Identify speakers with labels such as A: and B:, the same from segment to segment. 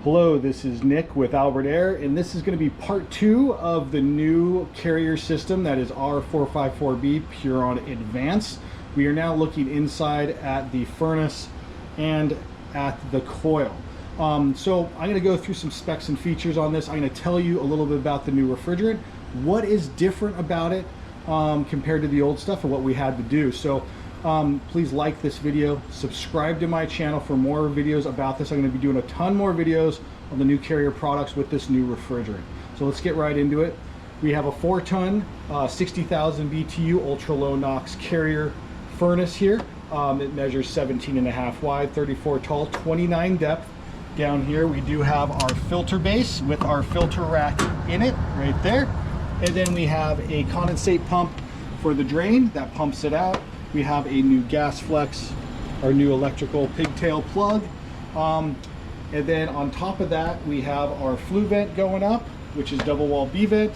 A: Hello, this is Nick with Albert Air, and this is going to be part 2 of the new Carrier system that is R-454B Puron Advance. We are now looking inside at the furnace and at the coil. So I'm going to go through some specs and features on this. I'm going to tell you a little bit about the new refrigerant, what is different about it compared to the old stuff and what we had to do. So please like this video, subscribe to my channel for more videos about this. I'm going to be doing a ton more videos on the new Carrier products with this new refrigerant. So let's get right into it. We have a 4-ton, 60,000 BTU ultra low NOx Carrier furnace here. It measures 17.5 wide, 34 tall, 29 depth. Down here we do have our filter base with our filter rack in it right there. And then we have a condensate pump for the drain that pumps it out. We have a new gas flex, our new electrical pigtail plug. And then on top of that, we have our flue vent going up, which is double wall B vent.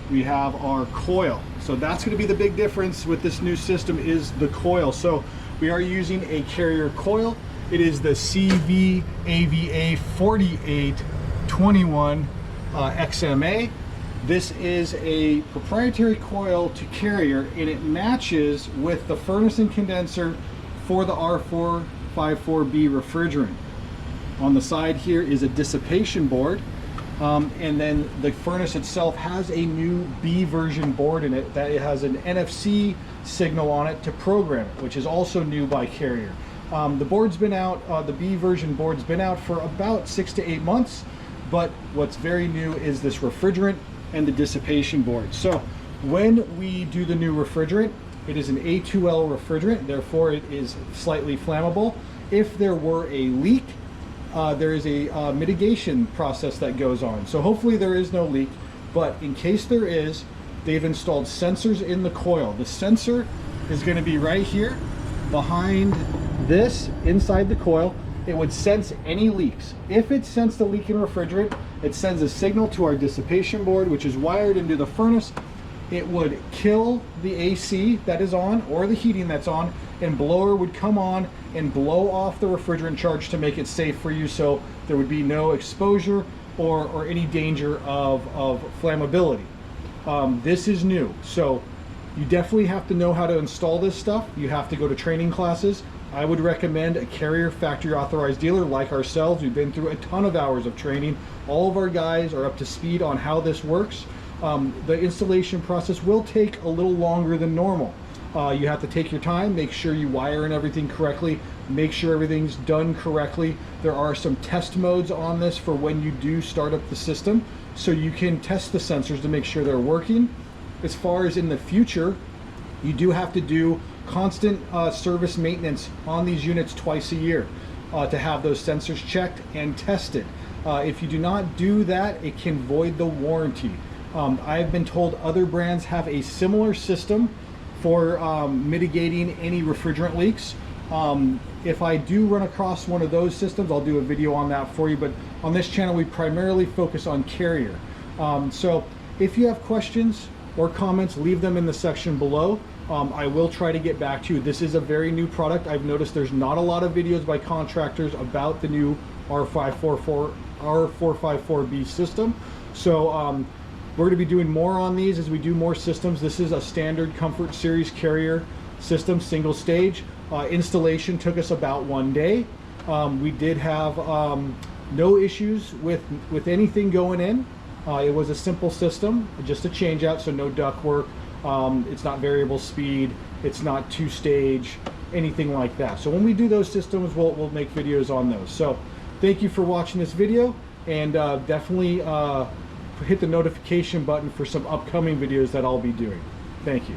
A: We have our coil. So that's going to be the big difference with this new system is the coil. So we are using a Carrier coil. It is the CVAVA 4821 XMA. This is a proprietary coil to Carrier, and it matches with the furnace and condenser for the R-454B refrigerant. On the side here is a dissipation board, and then the furnace itself has a new B version board in it that it has an NFC signal on it to program it, which is also new by Carrier. The board's been out, the B version board's been out for about 6 to 8 months, but what's very new is this refrigerant and the dissipation board. So when we do the new refrigerant, it is an A2L refrigerant, therefore it is slightly flammable. If there were a leak, there is a mitigation process that goes on. So hopefully there is no leak, but in case there is, they've installed sensors in the coil. The sensor is going to be right here behind this, inside the coil. It would sense any leaks. If it sensed a leak in refrigerant, it sends a signal to our dissipation board, which is wired into the furnace. It would kill the AC that is on or the heating that's on, and blower would come on and blow off the refrigerant charge to make it safe for you, so there would be no exposure or any danger of flammability. This is new, so you definitely have to know how to install this stuff. You have to go to training classes. I would recommend a Carrier Factory Authorized Dealer like ourselves. We've been through a ton of hours of training. All of our guys are up to speed on how this works. The installation process will take a little longer than normal. You have to take your time, make sure you wire and everything correctly, make sure everything's done correctly. There are some test modes on this for when you do start up the system, so you can test the sensors to make sure they're working. As far as in the future, you do have to do constant service maintenance on these units twice a year to have those sensors checked and tested. If you do not do that, it can void the warranty. I've been told other brands have a similar system for mitigating any refrigerant leaks. If I do run across one of those systems, I'll do a video on that for you, but on this channel we primarily focus on Carrier. So if you have questions or comments, leave them in the section below. I will try to get back to you. This is a very new product. I've noticed there's not a lot of videos by contractors about the new R-454B system. So we're going to be doing more on these as we do more systems. This is a standard Comfort Series Carrier system, single stage. Installation took us about 1 day. We did have no issues with anything going in. It was a simple system, just a change out, so no duct work. It's not variable speed, it's not 2-stage, anything like that. So when we do those systems, we'll make videos on those. So thank you for watching this video, and definitely hit the notification button for some upcoming videos that I'll be doing. Thank you.